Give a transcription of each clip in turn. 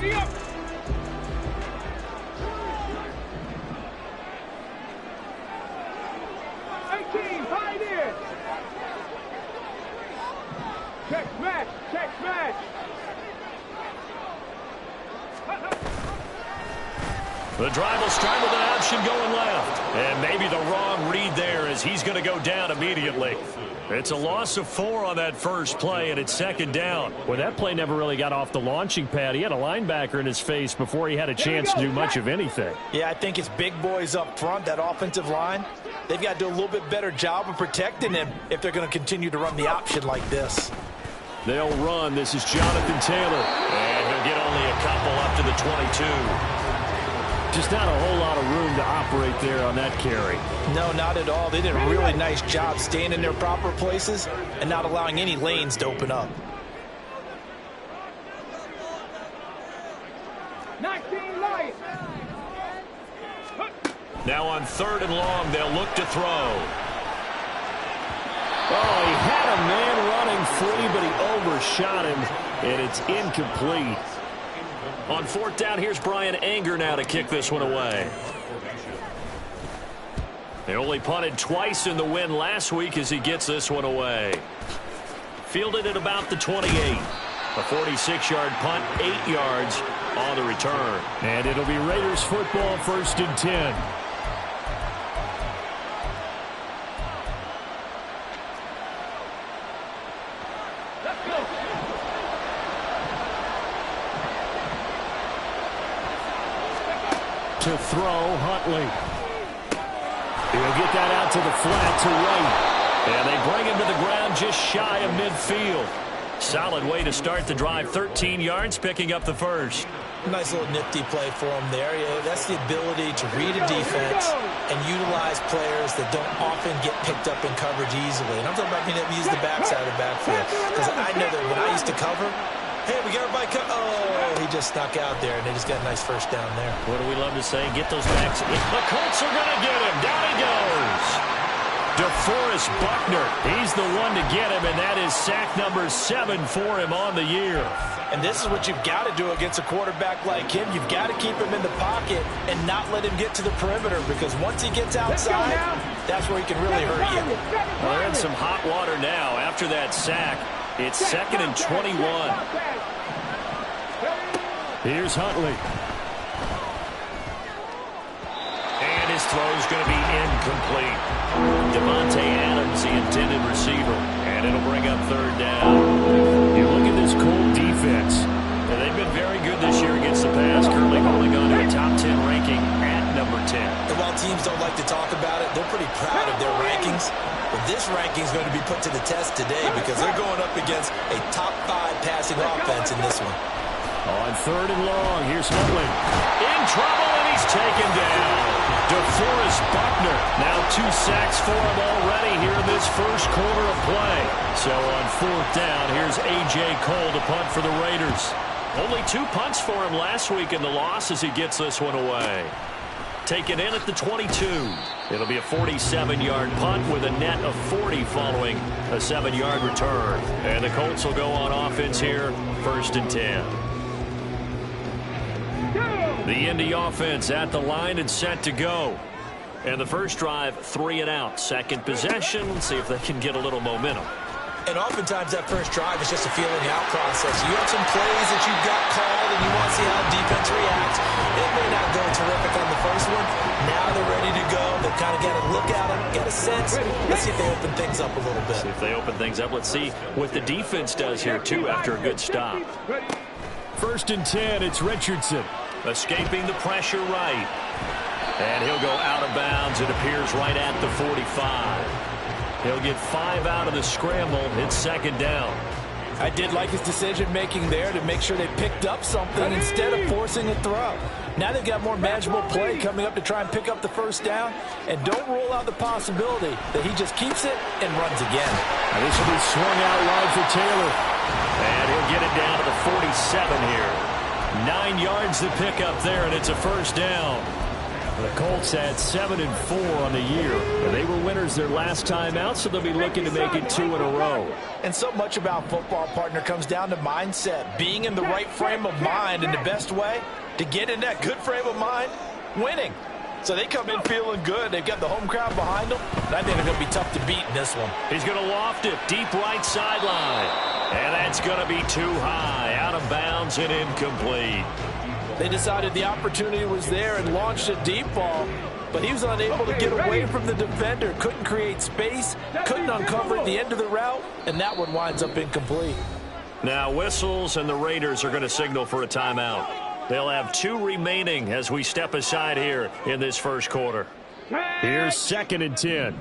Ready up. Hide in. Check match. Check match. The drive will start with an option going left. And maybe the wrong read there as he's going to go down immediately. It's a loss of 4 on that first play, and it's second down. Well, that play never really got off the launching pad. He had a linebacker in his face before he had a chance to do much of anything. Yeah, I think it's big boys up front, that offensive line. They've got to do a little bit better job of protecting him if they're going to continue to run the option like this. They'll run. This is Jonathan Taylor. And he'll get only a couple up to the 22. Just not a whole lot of room to operate there on that carry. No, not at all. They did a really nice job staying in their proper places and not allowing any lanes to open up. 19 light. Now on 3rd and long, they'll look to throw. Oh, he had a man running free, but he overshot him, and it's incomplete. On 4th down, here's Brian Anger now to kick this one away. They only punted twice in the win last week as he gets this one away. Fielded at about the 28. A 46-yard punt, 8 yards on the return. And it'll be Raiders football, 1st and 10. To throw, Huntley. He'll get that out to the flat to right. And they bring him to the ground just shy of midfield. Solid way to start the drive. 13 yards, picking up the first. Nice little nifty play for him there. Yeah, that's the ability to read a defense and utilize players that don't often get picked up in coverage easily. And I'm talking about being able to use the backside of the backfield. Because I know that when I used to cover, hey, we got everybody cut. Oh, he just snuck out there, and they just got a nice first down there. What do we love to say? Get those backs. The Colts are going to get him. Down he goes. DeForest Buckner. He's the one to get him, and that is sack number 7 for him on the year. And this is what you've got to do against a quarterback like him. You've got to keep him in the pocket and not let him get to the perimeter, because once he gets outside, that's where he can really hurt you. Well, they're in some hot water now after that sack. It's 2nd and 21. Here's Huntley. And his throw's going to be incomplete. Devontae Adams, the intended receiver. And it'll bring up 3rd down. You look at this Colt defense. And they've been very good this year against the pass, currently holding on to a top 10 ranking at number 10. And while teams don't like to talk about it, they're pretty proud of their rankings. But this ranking is going to be put to the test today because they're going up against a top 5 passing offense in this one. On 3rd and long, here's Huntley. In trouble, and he's taken down. DeForest Buckner. Now 2 sacks for him already here in this first quarter of play. So on 4th down, here's A.J. Cole to punt for the Raiders. Only 2 punts for him last week in the loss as he gets this one away. Taken in at the 22. It'll be a 47-yard punt with a net of 40 following a 7-yard return. And the Colts will go on offense here, 1st and 10. The Indy offense at the line and set to go. And the first drive, 3 and out. Second possession, see if they can get a little momentum. And oftentimes that first drive is just a feeling out process. You have some plays that you've got called and you want to see how the defense reacts. It may not go terrific on the first one. Now they're ready to go. They've kind of got to look at them, get a sense. Let's see if they open things up a little bit. See if they open things up. Let's see what the defense does here, too, after a good stop. 1st and 10, it's Richardson. Escaping the pressure right. And he'll go out of bounds. It appears right at the 45. He'll get 5 out of the scramble. It's 2nd down. I did like his decision-making there to make sure they picked up something instead of forcing a throw. Now they've got more manageable play coming up to try and pick up the first down. And don't rule out the possibility that he just keeps it and runs again. Now this will be swung out wide for Taylor. And he'll get it down to the 47 here. 9 yards to pick up there, and it's a 1st down. The Colts had 7-4 on the year. And they were winners their last time out, so they'll be looking to make it 2 in a row. And so much about football, partner, comes down to mindset. Being in the right frame of mind, and the best way to get in that good frame of mind, winning. So they come in feeling good. They've got the home crowd behind them. And I think they're going to be tough to beat in this one. He's going to loft it deep right sideline. And that's going to be too high, out of bounds and incomplete. They decided the opportunity was there and launched a deep ball, but he was unable to get away from the defender. Couldn't create space, couldn't uncover at the end of the route, and that one winds up incomplete. Now whistles, and the Raiders are going to signal for a timeout. They'll have 2 remaining as we step aside here in this first quarter. Here's 2nd and 10.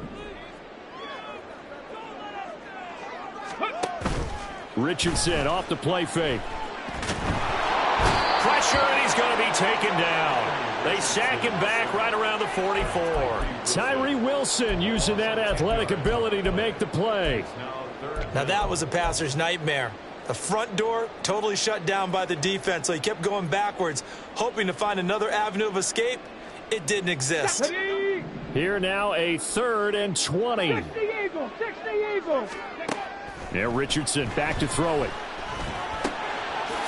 Richardson off the play fake. Pressure, and he's going to be taken down. They sack him back right around the 44. Tyree Wilson using that athletic ability to make the play. Now that was a passer's nightmare. The front door totally shut down by the defense, so he kept going backwards, hoping to find another avenue of escape. It didn't exist. Here now a 3rd and 20. 60 Eagles, 60 Eagles. Now Richardson back to throw it.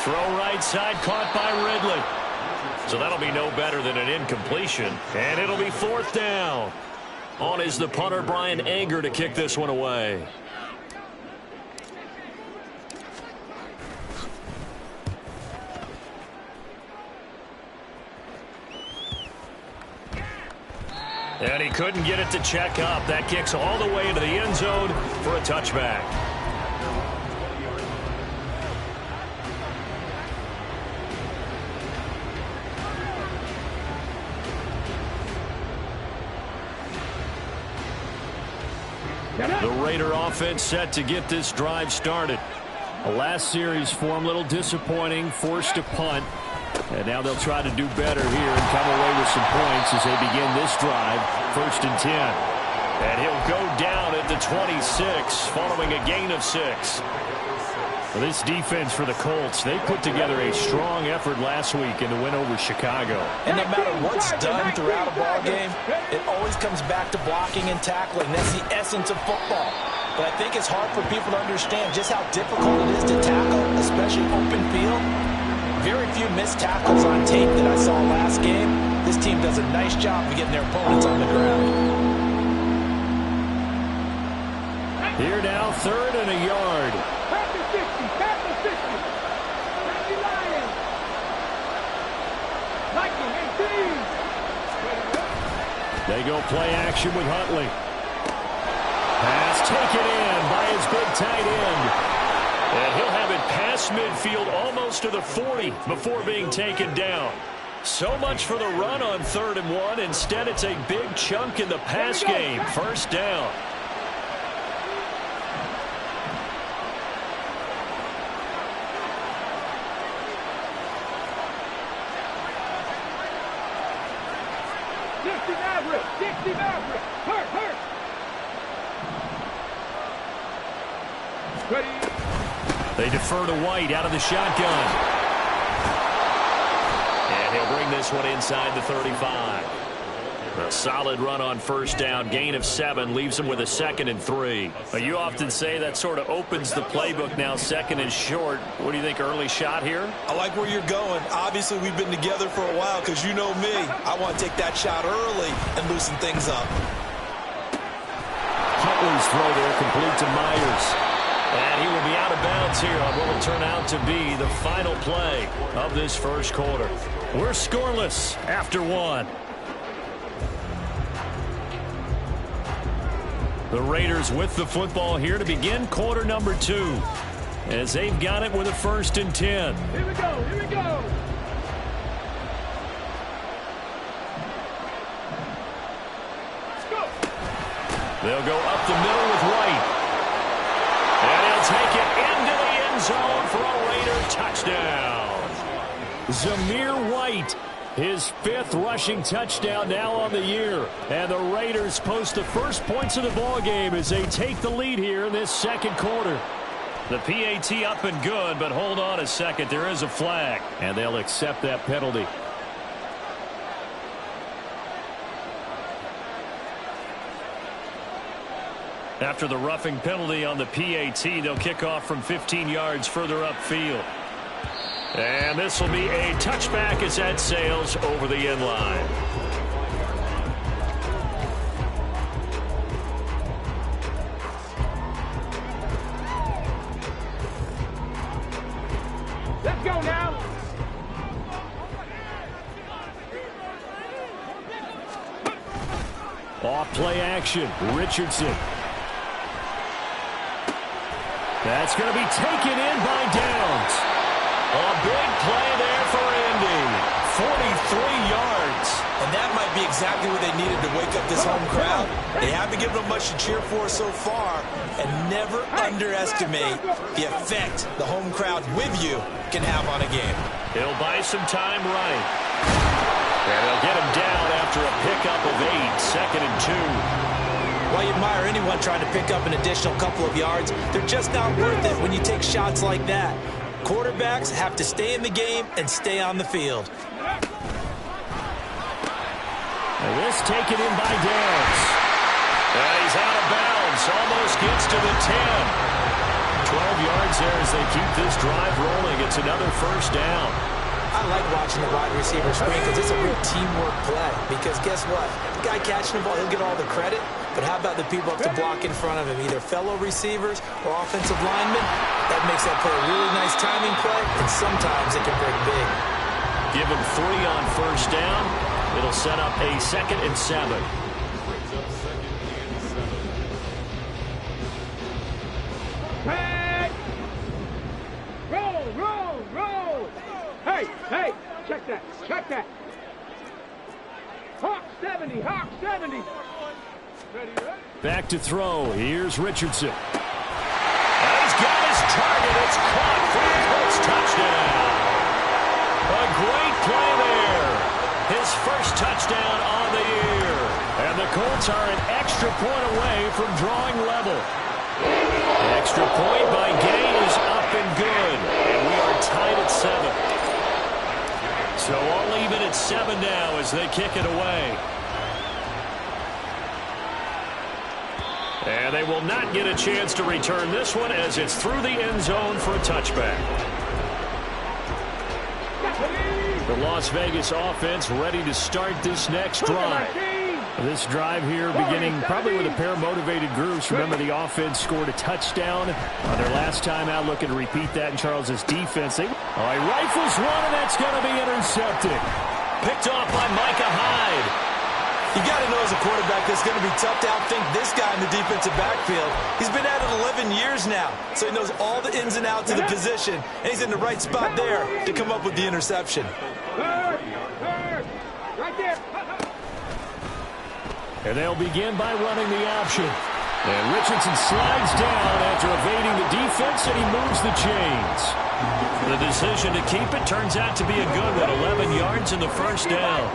Throw right side, caught by Ridley. So that'll be no better than an incompletion. And it'll be 4th down. On is the punter, Brian Anger, to kick this one away. And he couldn't get it to check up. That kicks all the way into the end zone for a touchback. The Raider offense set to get this drive started. The last series for him, a little disappointing, forced to punt. And now they'll try to do better here and come away with some points as they begin this drive, 1st and 10. And he'll go down at the 26 following a gain of 6. Well, this defense for the Colts, they put together a strong effort last week in the win over Chicago. And no matter what's done throughout a ball game, it always comes back to blocking and tackling. That's the essence of football. But I think it's hard for people to understand just how difficult it is to tackle, especially open field. Very few missed tackles on tape that I saw last game. This team does a nice job of getting their opponents on the ground. Here now, 3rd and a yard. They go play action with Huntley. Pass taken in by his big tight end. And he'll have it past midfield almost to the 40 before being taken down. So much for the run on 3rd and 1. Instead, it's a big chunk in the pass game. 1st down. They defer to White out of the shotgun. And he'll bring this one inside the 35. A solid run on 1st down. Gain of 7 leaves him with a 2nd and 3. You often say that sort of opens the playbook now, 2nd and short. What do you think, early shot here? I like where you're going. Obviously, we've been together for a while because you know me. I want to take that shot early and loosen things up. Huntley's throw there complete to Myers. And he will be out of bounds here on what will turn out to be the final play of this first quarter. We're scoreless after 1. The Raiders with the football here to begin quarter number 2. As they've got it with a 1st and 10. Here we go, here we go. Let's go. They'll go up the middle with White. And he'll take it into the end zone for a Raider touchdown. Zamir White, his 5th rushing touchdown now on the year. And the Raiders post the first points of the ball game as they take the lead here in this 2nd quarter. The PAT up and good, but hold on a second. There is a flag. And they'll accept that penalty. After the roughing penalty on the PAT, they'll kick off from 15 yards further upfield. And this will be a touchback as that sails over the end line. Let's go now. Off play action, Richardson. That's going to be taken in by Downs. A big play there for Indy. 43 yards. And that might be exactly what they needed to wake up this home crowd. They haven't given them much to cheer for so far. And never underestimate the effect the home crowd with you can have on a game. He'll buy some time running. And they'll get him down after a pickup of 8, 2nd and 2. While you admire anyone trying to pick up an additional couple of yards, they're just not worth it when you take shots like that. Quarterbacks have to stay in the game and stay on the field. And this taken in by Downs. And he's out of bounds. Almost gets to the 10. 12 yards there as they keep this drive rolling. It's another first down. I like watching the wide receiver screen because it's a real teamwork play. Because guess what? The guy catching the ball, he'll get all the credit. But how about the people up to block in front of him, either fellow receivers or offensive linemen? That makes that play a really nice timing play, and sometimes it can break big. Give him 3 on first down. It'll set up a 2nd and 7. Hey! Roll, roll, roll! Hey, hey! Check that, check that! Hawk 70, Hawk 70! Back to throw. Here's Richardson. And he's got his target. It's caught for the Colts touchdown. A great play there. His first touchdown on the year. And the Colts are an extra point away from drawing level. Extra point by Gay is up and good. And we are tied at 7. So all even at 7 now as they kick it away. And they will not get a chance to return this one as it's through the end zone for a touchback. The Las Vegas offense ready to start this next drive. This drive here beginning probably with a pair of motivated groups. Remember, the offense scored a touchdown on their last time out, looking to repeat that in Charles's defense. He rifles one, and that's going to be intercepted. Picked off by Micah Hyde. You got to know as a quarterback it's going to be tough to outthink this guy in the defensive backfield. He's been at it 11 years now, so he knows all the ins and outs of the position, and he's in the right spot there to come up with the interception. Right there. And they'll begin by running the option. And Richardson slides down after evading the defense, and he moves the chains. The decision to keep it turns out to be a good one. 11 yards in the first down.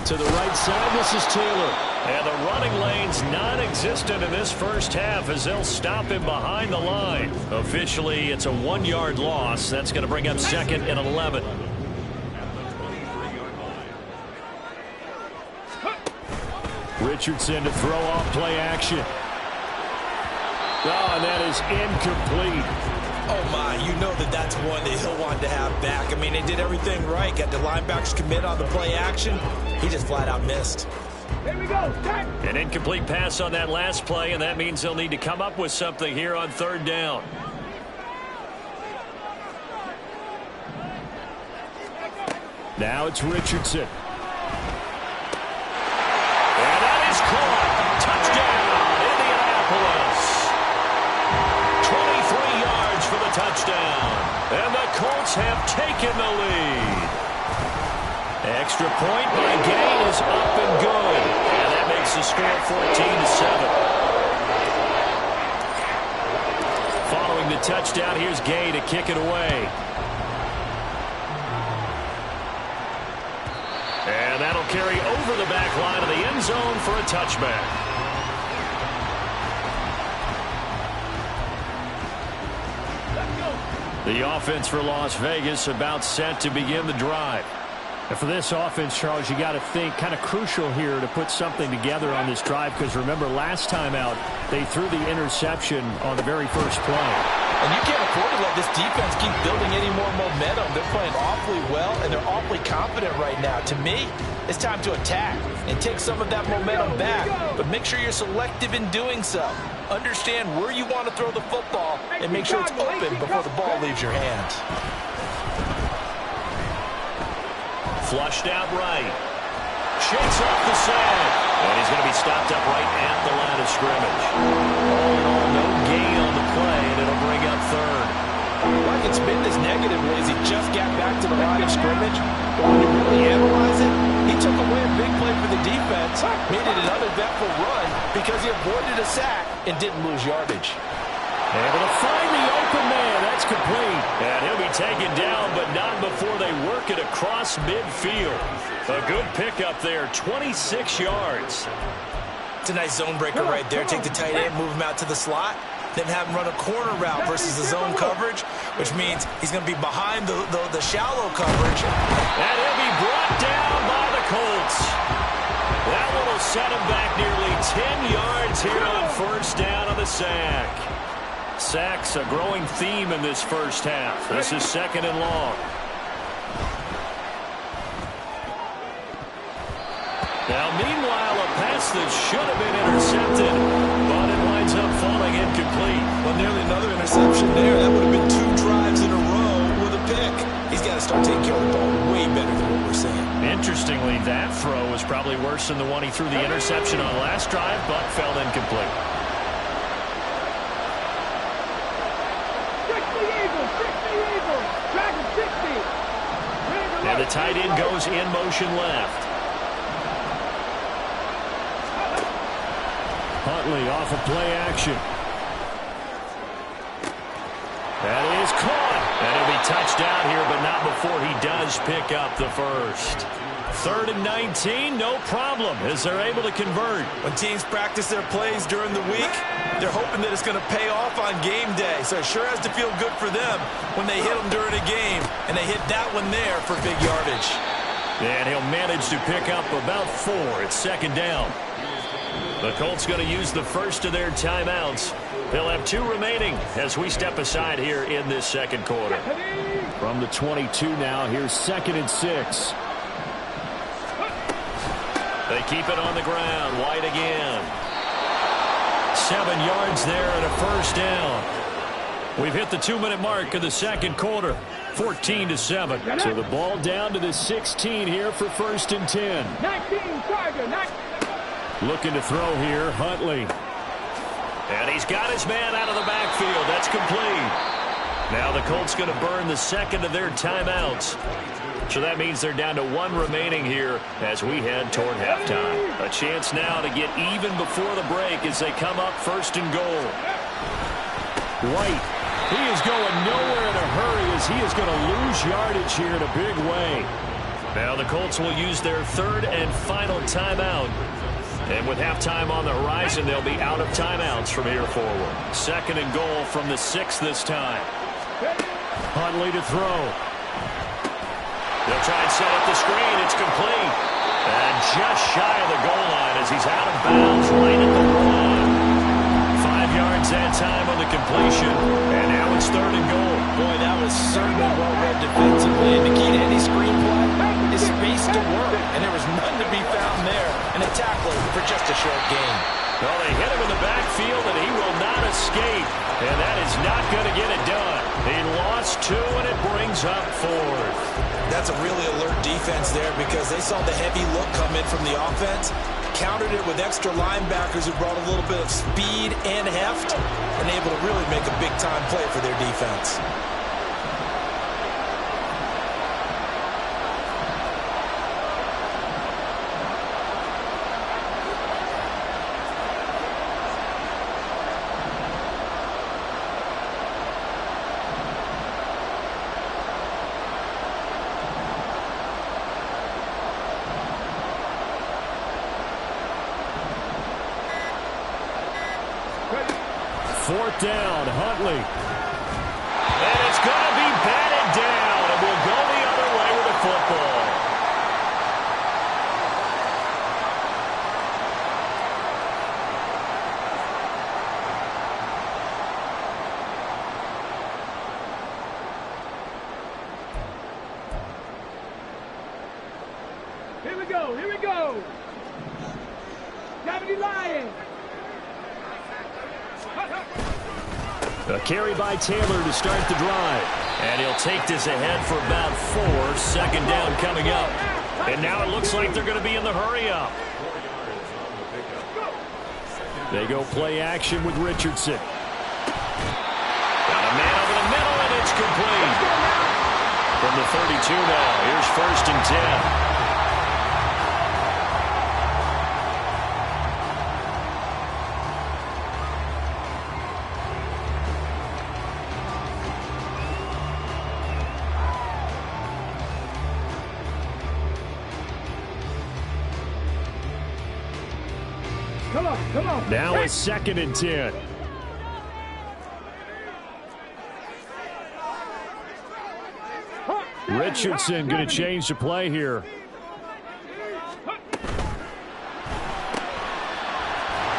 To the right side, this is Taylor. And the running lane's non-existent in this first half as they'll stop him behind the line. Officially, it's a 1-yard loss. That's going to bring up 2nd and 11. Richardson to throw off play action. Oh, and that is incomplete. Oh, my, you know that's one that he'll want to have back. I mean, they did everything right. Got the linebackers commit on the play action. He just flat out missed. Here we go. Start. An incomplete pass on that last play, and that means they'll need to come up with something here on 3rd down. Now it's Richardson. And that is caught. Touchdown, Indianapolis. 23 yards for the touchdown. And the Colts have taken the lead. Extra point by Gay is up and good. And that makes the score 14-7. Following the touchdown, here's Gay to kick it away. And that'll carry over the back line of the end zone for a touchback. The offense for Las Vegas about set to begin the drive. And for this offense, Charles, you got to think kind of crucial here to put something together on this drive, because remember last time out they threw the interception on the very first play. And you can't afford to let this defense keep building any more momentum. They're playing awfully well, and they're awfully confident right now. To me, it's time to attack and take some of that momentum back, but make sure you're selective in doing so. Understand where you want to throw the football and make sure it's open before the ball leaves your hands. Flushed out right. Shakes off the side. And he's going to be stopped up right at the line of scrimmage. All in all, no gain on the play, and it'll bring up third. Well, I can spin this negatively as he just got back to the line of scrimmage. But when you really analyze it, he took away a big play for the defense, made it an uneventful run because he avoided a sack and didn't lose yardage. Able to find the open man. That's complete. And he'll be taken down, but not before they work it across midfield. A good pickup there, 26 yards. It's a nice zone breaker right there. Take the tight end, move him out to the slot, then have him run a corner route versus the zone coverage, which means he's going to be behind the shallow coverage. And he'll be brought down by the Colts. That one will set him back nearly 10 yards here on first down on the sack. Sacks a growing theme in this first half. This is second and long. Now, meanwhile, a pass that should have been intercepted, but it winds up falling incomplete. Well, nearly another interception there. That would have been 2 drives in a row with a pick. He's got to start taking care of the ball way better than what we're seeing. Interestingly, that throw was probably worse than the one he threw the interception on last drive, but fell incomplete. And the tight end goes in motion left. Huntley off of play action. That is caught. And he'll be touched down here, but not before he does pick up the first. 3rd and 19, no problem, as they're able to convert. When teams practice their plays during the week, they're hoping that it's going to pay off on game day. So it sure has to feel good for them when they hit them during a game, and they hit that one there for big yardage. And he'll manage to pick up about 4 at second down. The Colts going to use the first of their timeouts. They'll have 2 remaining as we step aside here in this second quarter. From the 22 now, here's 2nd and 6. They keep it on the ground. White again. 7 yards there and a first down. We've hit the 2-minute mark of the second quarter. 14-7. So the ball down to the 16 here for 1st and 10. 19, Tiger, 19. Looking to throw here, Huntley. And he's got his man out of the backfield. That's complete. Now the Colts going to burn the second of their timeouts. So that means they're down to 1 remaining here as we head toward halftime. A chance now to get even before the break as they come up 1st and goal. White, he is going nowhere in a hurry as he is going to lose yardage here in a big way. Now the Colts will use their 3rd and final timeout. And with halftime on the horizon, they'll be out of timeouts from here forward. 2nd and goal from the 6 this time. Huntley to throw. They'll try and set up the screen. It's complete. And just shy of the goal line as he's out of bounds right at the 1. 5 yards that time on the completion. And now it's 3rd and goal. Boy, that was certainly well read defensively. And the key to any screen play is space to work. And there was none to be found there. And a tackler for just a short gain. Well, they hit him in the backfield, and he will not escape. And that is not going to get it done. He lost 2, and it brings up 4th. That's a really alert defense there because they saw the heavy look come in from the offense, countered it with extra linebackers who brought a little bit of speed and heft, and able to really make a big-time play for their defense. Fourth down, Huntley. And it's going to be batted down, and we'll go the other way with the football. go. Here we go. Gravity Lion. A carry by Taylor to start the drive. And he'll take this ahead for about 4. Second down coming up. And now it looks like they're going to be in the hurry-up. They go play action with Richardson. Got a man over the middle, and it's complete. From the 32 now, here's 1st and 10. Come on. Now it's 2nd and 10. Richardson going to change the play here.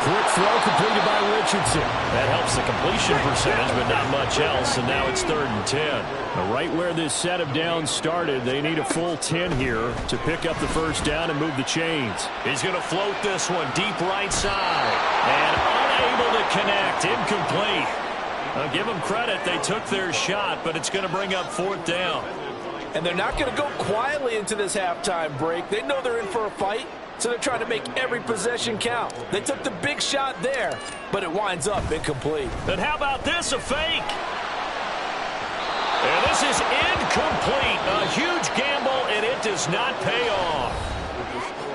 Quick throw completed by Richardson. That helps the completion percentage, but not much else, and now it's 3rd and 10. Right where this set of downs started, they need a full 10 here to pick up the 1st down and move the chains. He's going to float this one deep right side, and unable to connect, incomplete. I'll give them credit, they took their shot, but it's going to bring up 4th down. And they're not going to go quietly into this halftime break. They know they're in for a fight, so they're trying to make every possession count. They took the big shot there, but it winds up incomplete. And how about this, a fake? And this is incomplete. A huge gamble, and it does not pay off.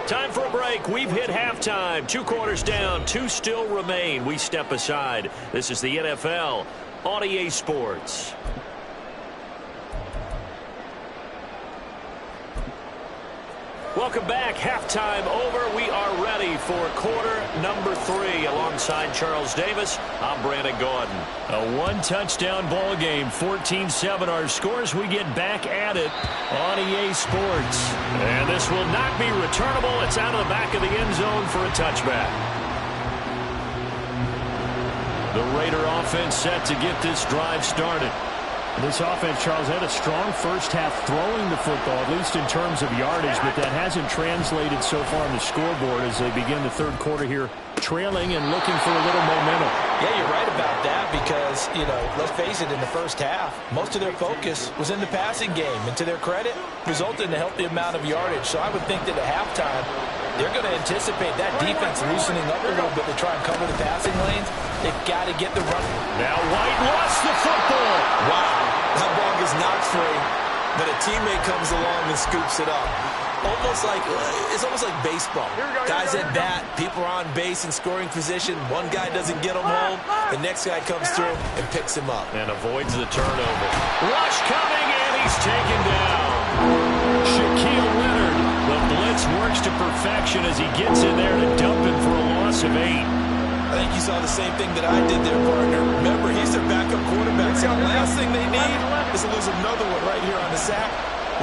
Time for a break. We've hit halftime. 2 quarters down, 2 still remain. We step aside. This is the NFL on EA Sports. Welcome back. Halftime over. We are ready for quarter number 3. Alongside Charles Davis, I'm Brandon Gordon. A 1-touchdown ball game, 14-7 our scores. We get back at it on EA Sports. And this will not be returnable. It's out of the back of the end zone for a touchback. The Raider offense set to get this drive started. This offense, Charles, had a strong first half throwing the football, at least in terms of yardage, but that hasn't translated so far on the scoreboard as they begin the 3rd quarter here, trailing and looking for a little momentum. Yeah, you're right about that because, let's face it, in the first half, most of their focus was in the passing game. And to their credit, resulted in a healthy amount of yardage. So I would think that at halftime, they're going to anticipate that defense loosening up a little bit to try and cover the passing lanes. They've got to get the run. Now White lost the football. Wow, that ball gets knocked free, but a teammate comes along and scoops it up. It's almost like baseball. Guys at bat, people are on base in scoring position. One guy doesn't get him home. The next guy comes through and picks him up. And avoids the turnover. Rush coming, and he's taken down. Shaquille Leonard. The blitz works to perfection as he gets in there to dump him for a loss of 8. I think you saw the same thing that I did there, partner. Remember, he's their backup quarterback, so the last thing they need is to lose another one right here on the sack.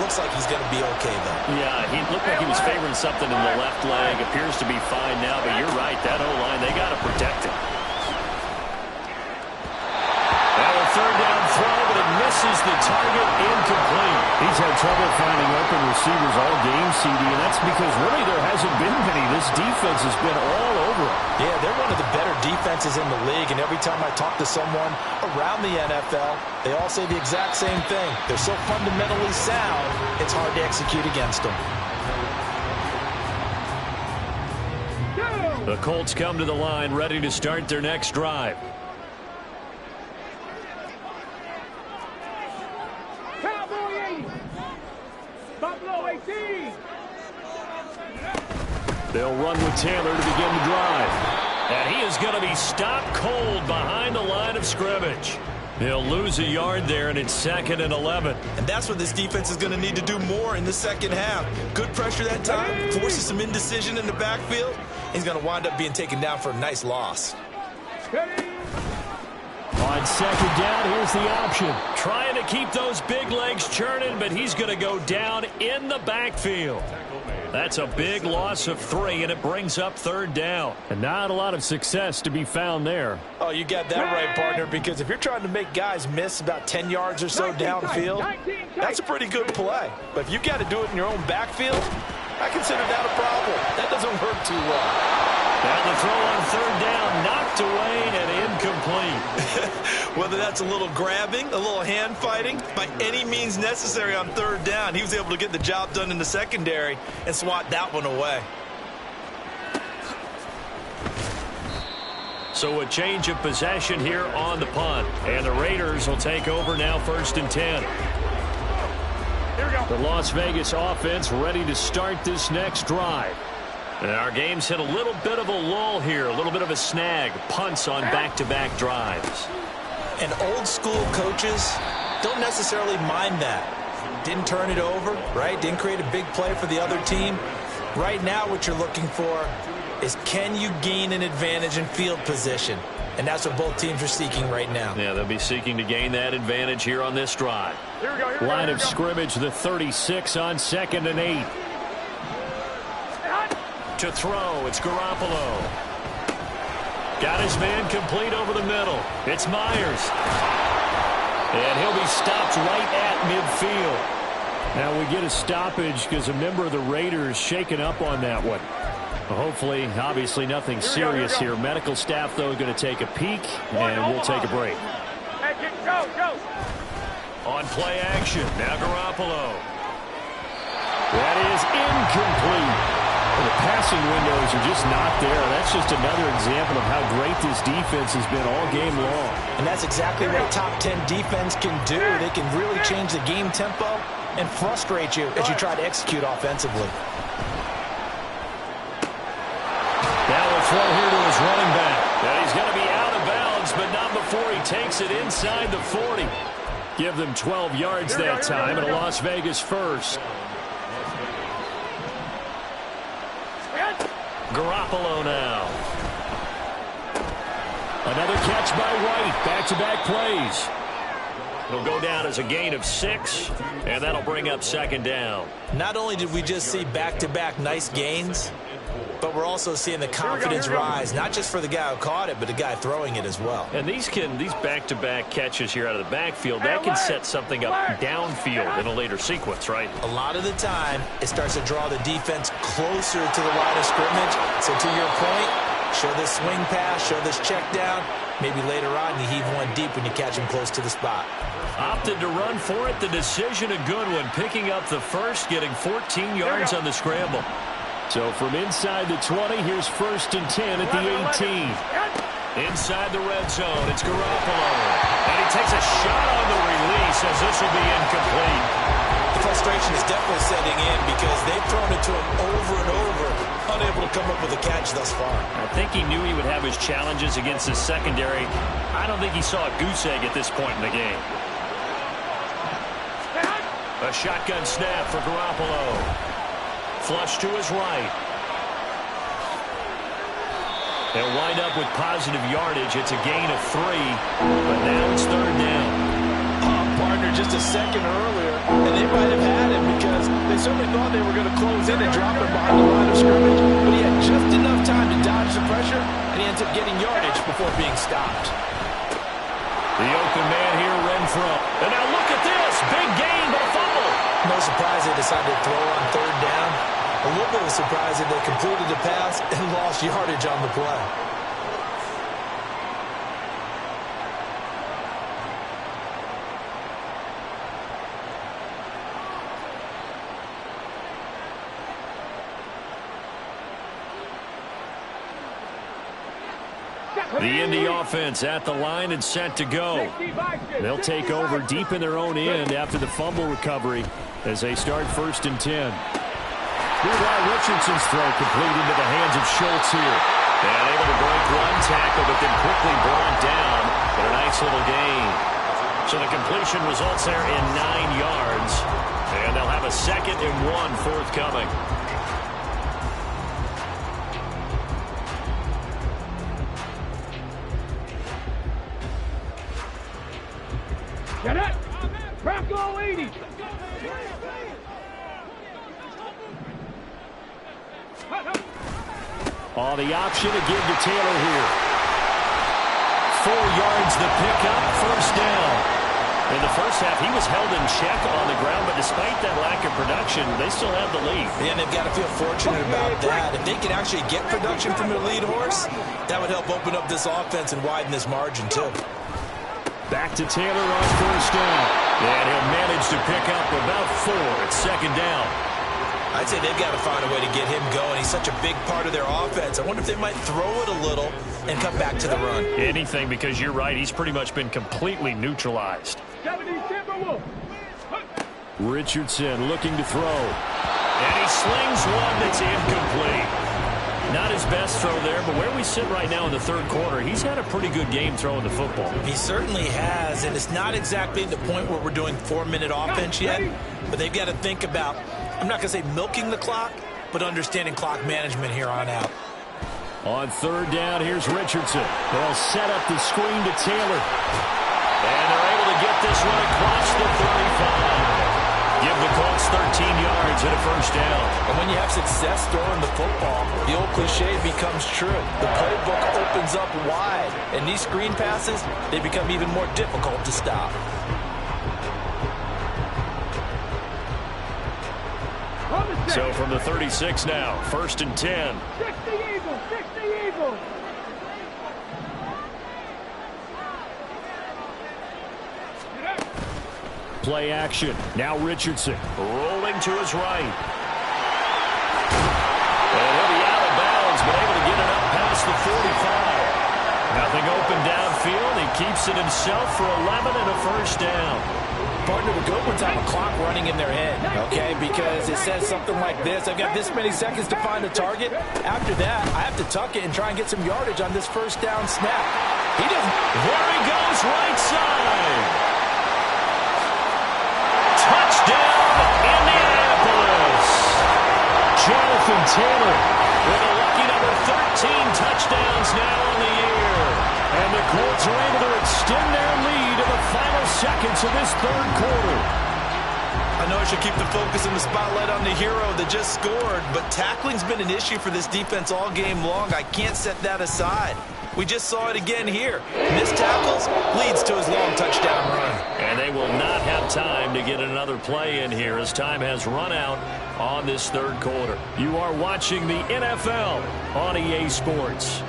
Looks like he's going to be okay, though. Yeah, he looked like he was favoring something in the left leg. Appears to be fine now, but you're right. That O-line, they got to protect him. Now a 3rd down throw, but it misses the target, incomplete. He's had trouble finding open receivers all game, CD, and that's because really there hasn't been many. This defense has been all over it. Yeah, they're one of the better defenses in the league, and every time I talk to someone around the NFL, they all say the exact same thing. They're so fundamentally sound, it's hard to execute against them. The Colts come to the line, ready to start their next drive. They'll run with Taylor to begin the drive. And he is going to be stopped cold behind the line of scrimmage. They'll lose a yard there, and it's 2nd and 11. And that's what this defense is going to need to do more in the second half. Good pressure that time, forces some indecision in the backfield. He's going to wind up being taken down for a nice loss. On 2nd down, here's the option. Trying to keep those big legs churning, but he's going to go down in the backfield. That's a big loss of 3, and it brings up 3rd down. And not a lot of success to be found there. Oh, you got that right, partner, because if you're trying to make guys miss about 10 yards or so downfield, that's a pretty good play. But if you got to do it in your own backfield, that consider that a problem. That doesn't work too well. Now the throw on third down, knocked away and incomplete. Whether that's a little grabbing, a little hand fighting, by any means necessary on third down, he was able to get the job done in the secondary and swat that one away. So a change of possession here on the punt. And the Raiders will take over now, 1st and 10. Here we go. The Las Vegas offense ready to start this next drive. And our game's hit a little bit of a lull here, a little bit of a snag. Punts on back-to-back drives. And old school coaches don't necessarily mind that. Didn't turn it over, right? Didn't create a big play for the other team. Right now what you're looking for is, can you gain an advantage in field position? And that's what both teams are seeking right now. Yeah, they'll be seeking to gain that advantage here on this drive. Here we go. Here we Line go. of scrimmage, the 36 on 2nd and 8. To throw, it's Garoppolo. Got his man complete over the middle. It's Myers. And he'll be stopped right at midfield. Now we get a stoppage because a member of the Raiders shaken up on that one. Hopefully, obviously nothing serious here. Medical staff, though, going to take a peek, and we'll take a break. Hey, go, go. On play action, now Garoppolo. That is incomplete. The passing windows are just not there. That's just another example of how great this defense has been all game long. And that's exactly what a top 10 defense can do. They can really change the game tempo and frustrate you as you try to execute offensively. Now a throw here to his running back. And he's going to be out of bounds, but not before he takes it inside the 40. Give them 12 yards that time, and a Las Vegas first. Garoppolo now. Another catch by White. Back-to-back plays. It'll go down as a gain of 6, and that'll bring up 2nd down. Not only did we just see back-to-back nice gains, but we're also seeing the confidence rise, not just for the guy who caught it, but the guy throwing it as well. And these back-to-back catches here out of the backfield, that can set something up downfield in a later sequence, right? A lot of the time, it starts to draw the defense closer to the line of scrimmage. So to your point, show this swing pass, show this check down. Maybe later on you heave one deep when you catch him close to the spot. Opted to run for it. The decision a good one. Picking up the first, getting 14 yards on the scramble. So from inside the 20, here's 1st and 10 at the 18. Inside the red zone, it's Garoppolo. And he takes a shot on the release as this will be incomplete. The frustration is definitely setting in because they've thrown it to him over and over, unable to come up with a catch thus far. I think he knew he would have his challenges against his secondary. I don't think he saw a goose egg at this point in the game. A shotgun snap for Garoppolo. Flush to his right. They'll wind up with positive yardage. It's a gain of 3, but now it's 3rd down. Partner just a second earlier, and they might have had him because they certainly thought they were going to close in and drop him behind the line of scrimmage, but he had just enough time to dodge the pressure, and he ends up getting yardage before being stopped. The open man here, Renfro. And now look at this. Big gain, but a fumble. No surprise they decided to throw on 3rd down. A little bit of a surprise that they completed the pass and lost yardage on the play. The Indy offense at the line and set to go. They'll take over deep in their own end after the fumble recovery as they start 1st and 10. Levi Richardson's throw complete into the hands of Schultz here. And able to break one tackle, but then quickly brought down. But a nice little gain. So the completion results there in 9 yards. And they'll have a 2nd and 1 forthcoming. Get it! Bronco 80! Oh, the option to give to Taylor here. 4 yards the pickup, 1st down. In the first half, he was held in check on the ground, but despite that lack of production, they still have the lead. Yeah, and they've got to feel fortunate about that. If they can actually get production from their lead horse, that would help open up this offense and widen this margin, too. Back to Taylor on first down. And he'll manage to pick up about 4 at second down. I'd say they've got to find a way to get him going. He's such a big part of their offense. I wonder if they might throw it a little and come back to the run. Anything, because you're right. He's pretty much been completely neutralized. Richardson looking to throw. And he slings one that's incomplete. Not his best throw there, but where we sit right now in the third quarter, he's had a pretty good game throwing the football. He certainly has, and it's not exactly the point where we're doing 4-minute offense yet, but they've got to think about, I'm not going to say milking the clock, but understanding clock management here on out. On third down, here's Richardson. They'll set up the screen to Taylor. And they're able to get this one across the 35. Give the Colts 13 yards and a first down. And when you have success throwing the football, the old cliche becomes true. The playbook opens up wide, and these screen passes, they become even more difficult to stop. So from the 36 now, 1st and 10. 60 Eagles, 60 Eagles. Play action. Now Richardson rolling to his right. And he'll be out of bounds, but able to get it up past the 45. Nothing open downfield. He keeps it himself for 11 and a first down. Partner, the good ones have a clock running in their head, okay, because it says something like this. I've got this many seconds to find a target. After that, I have to tuck it and try and get some yardage on this first down snap. He doesn't. There he goes, right side. Touchdown, Indianapolis. Jonathan Taylor with a lucky number 13 touchdowns now on the year. And the Colts are able to extend their lead in the final seconds of this third quarter. I know I should keep the focus and the spotlight on the hero that just scored, but tackling's been an issue for this defense all game long. I can't set that aside. We just saw it again here. Missed tackles leads to his long touchdown run. And they will not have time to get another play in here as time has run out on this third quarter. You are watching the NFL on EA Sports.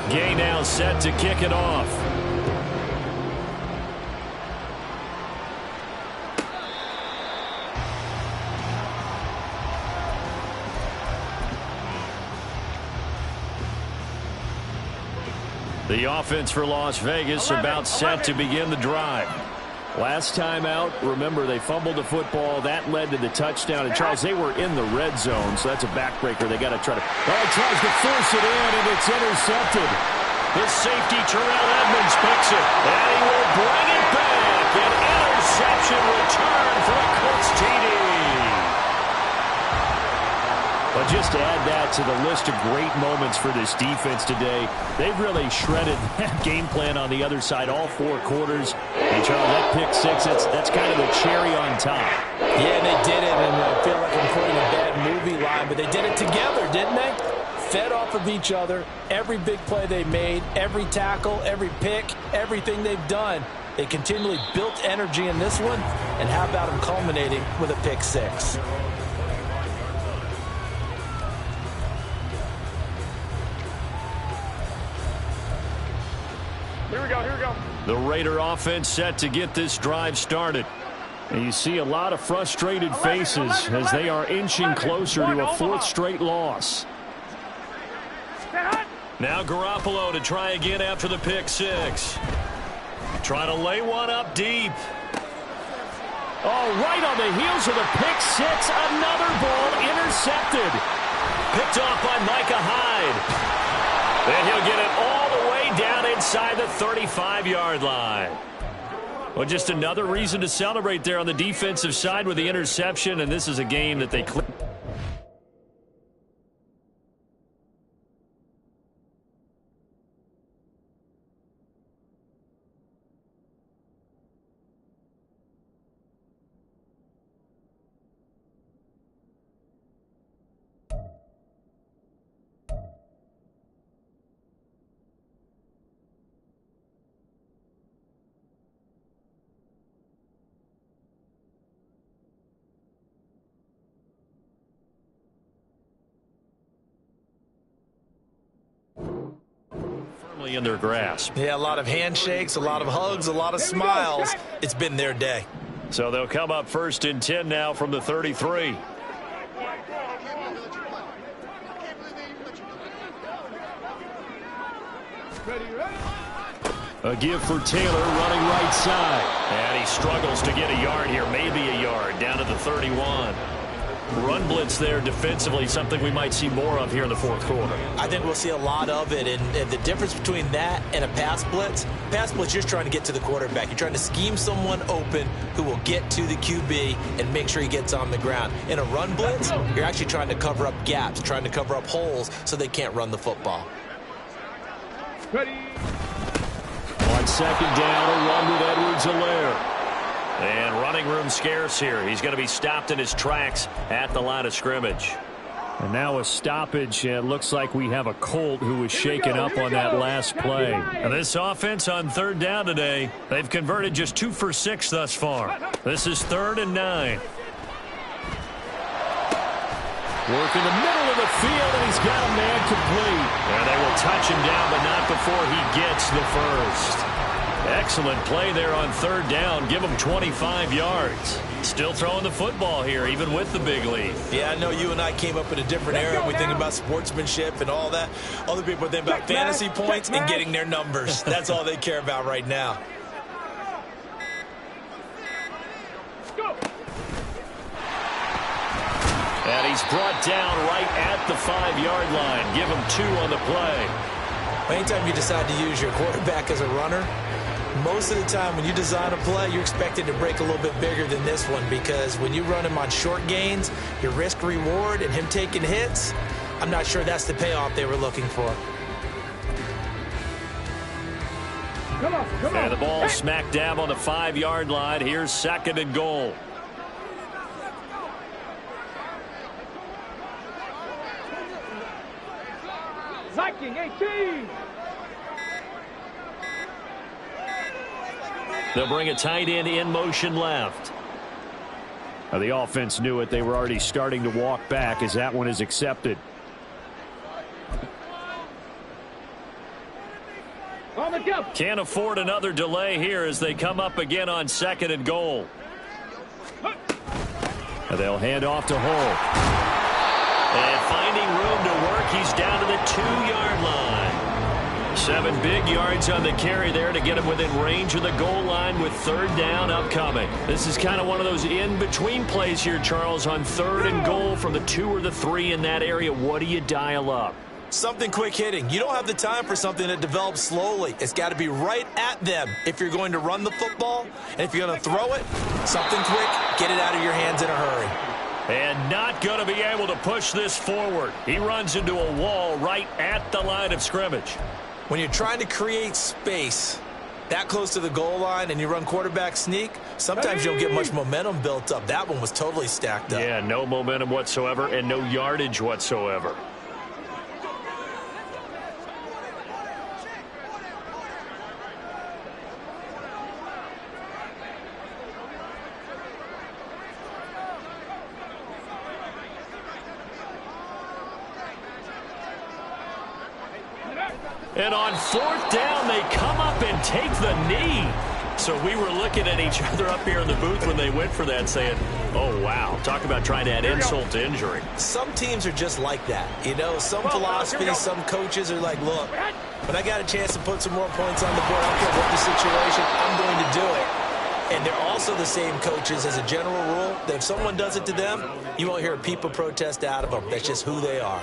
Gay now set to kick it off. The offense for Las Vegas about set to begin the drive. Last time out, remember, they fumbled the football. That led to the touchdown. And, Charles, they were in the red zone, so that's a backbreaker. They got to try to... Oh, tries to force it in, and it's intercepted. The safety, Terrell Edmonds, picks it. And he will bring it back. An interception return for a Colts TD. But just to add that to the list of great moments for this defense today, they've really shredded that game plan on the other side all 4 quarters. And, Charles, that pick six, that's kind of the cherry on top. Yeah, they did it, and I feel like I'm quoting a bad movie line, but they did it together, didn't they? Fed off of each other, every big play they made, every tackle, every pick, everything they've done. They continually built energy in this one, and how about them culminating with a pick six? Here we go, here we go. The Raider offense set to get this drive started. And you see a lot of frustrated faces as they are inching closer to a 4th straight loss. Now Garoppolo to try again after the pick six. Trying to lay one up deep. Oh, right on the heels of the pick six. Another ball intercepted. Picked off by Micah Hyde. And he'll get it all the way down inside the 35-yard line. Well, just another reason to celebrate there on the defensive side with the interception, and this is a game that they clipped. firmly in their grasp. Yeah, a lot of handshakes, a lot of hugs, a lot of smiles. It's been their day. So they'll come up 1st and 10 now from the 33. A give for Taylor running right side. And he struggles to get a yard here, maybe a yard, down to the 31. Run blitz there defensively, something we might see more of here in the 4th quarter. I think we'll see a lot of it, and the difference between that and a pass blitz, you're just trying to get to the quarterback. You're trying to scheme someone open who will get to the QB and make sure he gets on the ground. In a run blitz, you're actually trying to cover up gaps, trying to cover up holes so they can't run the football. Ready. On 2nd down, a run with Edwards-Helaire. And running room scarce here. He's going to be stopped in his tracks at the line of scrimmage. And now a stoppage. It looks like we have a Colt who was shaken up on that last play. And this offense on 3rd down today, they've converted just 2 for 6 thus far. This is 3rd and 9. Work in the middle of the field, and he's got a man complete. And they will touch him down, but not before he gets the first. Excellent play there on 3rd down. Give him 25 yards. Still throwing the football here, even with the big lead. Yeah, I know you and I came up in a different era. We think about sportsmanship and all that. Other people think about fantasy points and getting their numbers. That's all they care about right now. And he's brought down right at the 5-yard line. Give him 2 on the play. Anytime you decide to use your quarterback as a runner, most of the time when you design a play, you're expected to break a little bit bigger than this one, because when you run him on short gains, your risk-reward and him taking hits, I'm not sure that's the payoff they were looking for. Come on. And the ball smack dab on the 5-yard line. Here's 2nd and goal. Viking 18. They'll bring a tight end in motion left. Now, the offense knew it. They were already starting to walk back as that one is accepted. On the go. Can't afford another delay here as they come up again on 2nd and goal. And they'll hand off to Hull. And finding room to work, he's down to the 2-yard line. 7 big yards on the carry there to get him within range of the goal line with 3rd down upcoming. This is kind of one of those in-between plays here, Charles, on 3rd and goal from the 2 or the 3 in that area. What do you dial up? Something quick hitting. You don't have the time for something that develops slowly. It's got to be right at them if you're going to run the football. And if you're going to throw it, something quick, get it out of your hands in a hurry. And not going to be able to push this forward. He runs into a wall right at the line of scrimmage. When you're trying to create space that close to the goal line and you run quarterback sneak, sometimes you don't get much momentum built up. That one was totally stacked up. Yeah, no momentum whatsoever and no yardage whatsoever. And on 4th down, they come up and take the knee. So we were looking at each other up here in the booth when they went for that saying, oh, wow, talk about trying to add insult to injury. Some teams are just like that. You know, some philosophies, some coaches are like, look, when I got a chance to put some more points on the board, I don't care what the situation, I'm going to do it. And they're also the same coaches as a general rule that if someone does it to them, you won't hear a people protest out of them. That's just who they are.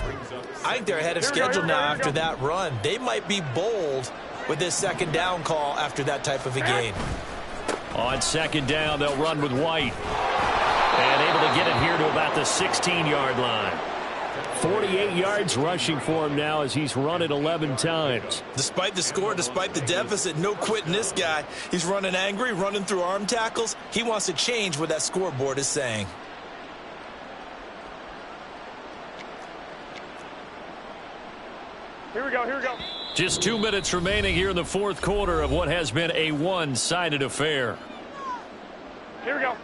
I think they're ahead of schedule now after that run. They might be bold with this 2nd down call after that type of a gain. On 2nd down, they'll run with White. And able to get it here to about the 16-yard line. 48 yards rushing for him now as he's run it 11 times. Despite the score, despite the deficit, no quitting this guy. He's running angry, running through arm tackles. He wants to change what that scoreboard is saying. Here we go. Just 2 minutes remaining here in the 4th quarter of what has been a one-sided affair. Here we go.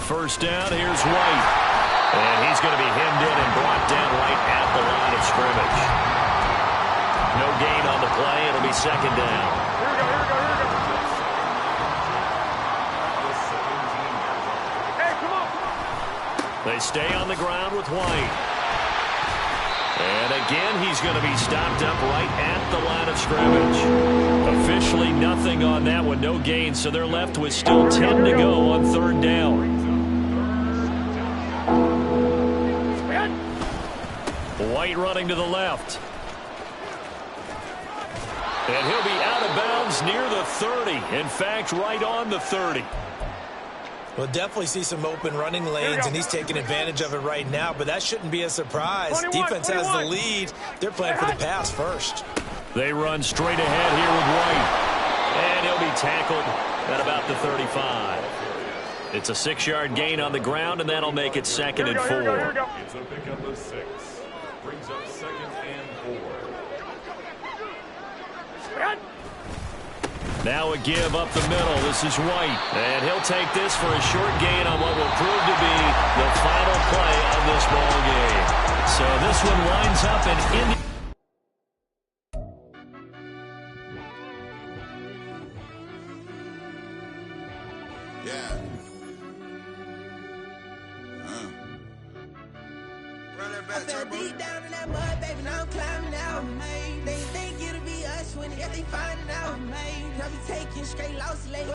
First down, here's White. And he's going to be hemmed in and brought down right at the line of scrimmage. No gain on the play. It'll be second down. Here we go. Hey, come on. They stay on the ground with White. And again, he's going to be stopped up right at the line of scrimmage. Officially nothing on that one. No gain, so they're left with still 10 to go on third down. White running to the left. And he'll be out of bounds near the 30. In fact, right on the 30. We'll definitely see some open running lanes, and he's taking advantage of it right now, but that shouldn't be a surprise. 21, Defense has the lead. They're playing for the pass first. They run straight ahead here with White. And he'll be tackled at about the 35. It's a 6-yard gain on the ground, and that'll make it second and 4. Here we go. It's a pickup of 6. Brings up 2nd and 4. Now a give up the middle. This is White. And he'll take this for a short gain on what will prove to be the final play of this ball game. So this one winds up in Deep down in that mud, baby, now I'm climbing out. They think it'll be us when they finding out. I be taking straight losses lately.